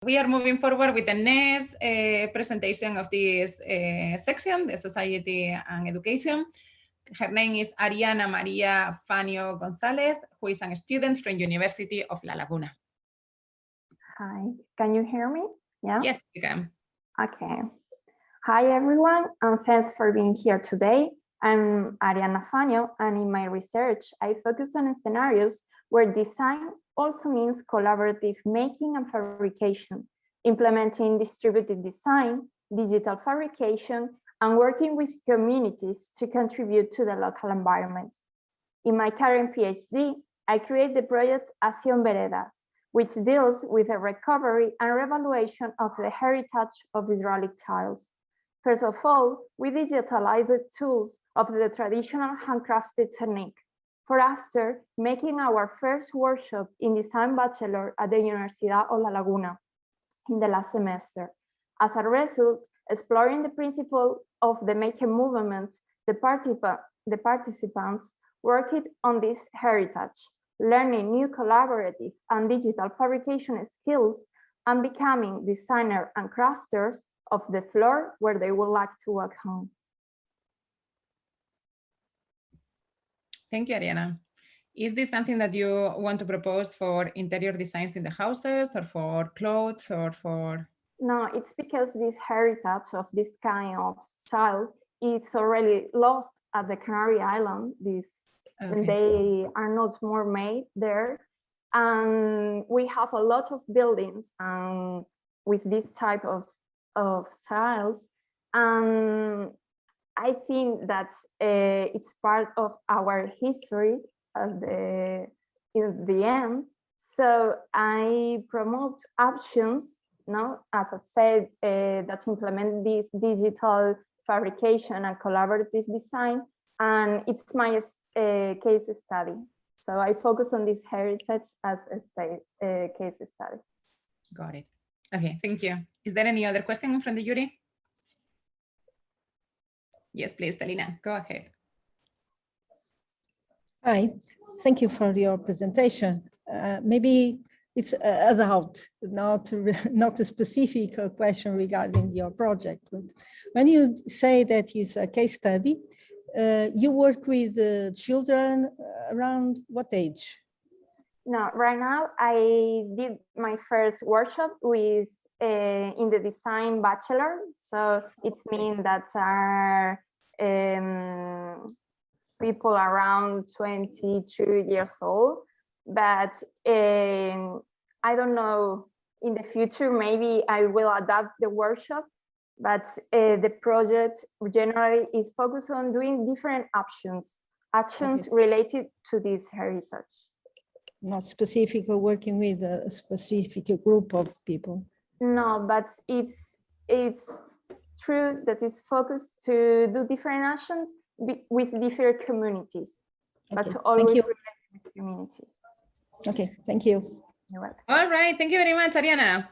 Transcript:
We are moving forward with the next presentation of this section, the Society and Education. Her name is Ariana Maria Fanio Gonzalez, who is a student from University of La Laguna. Hi, can you hear me? Yeah. Yes, you can. Okay. Hi, everyone, and thanks for being here today. I'm Ariana Fanio, and in my research, I focus on scenarios where design also means collaborative making and fabrication, implementing distributed design, digital fabrication, and working with communities to contribute to the local environment. In my current PhD, I create the project Acción Veredas, which deals with the recovery and revaluation of the heritage of hydraulic tiles. First of all, we digitalize the tools of the traditional handcrafted technique, for after making our first workshop in Design Bachelor at the Universidad de La Laguna in the last semester. As a result, exploring the principle of the maker movement, the participants worked on this heritage, learning new collaborative and digital fabrication skills, and becoming designers and crafters of the floor where they would like to work on. Thank you, Ariana. Is this something that you want to propose for interior designs in the houses or for clothes or for? No, it's because this heritage of this kind of style is already lost at the Canary Island. Okay. They are not more made there. And we have a lot of buildings with this type of styles. I think that it's part of our history in the end. So I promote options, as I said, that implement this digital fabrication and collaborative design. And it's my case study. So I focus on this heritage as a case study. Got it. Okay, thank you. Is there any other question from the jury? Yes, please, Selina, go ahead. Hi, thank you for your presentation. Maybe it's a doubt, not a specific question regarding your project. But when you say that it's a case study, you work with children around what age? No, right now I did my first workshop with in the Design Bachelor. So it means that are people around 22 years old. But I don't know, in the future, maybe I will adapt the workshop. But the project generally is focused on doing different actions okay. Related to this heritage. Not specifically working with a specific group of people. No, but it's true that it's focused to do different actions with different communities, okay. But always related with community. Okay, thank you. You're welcome. All right, thank you very much, Ariana.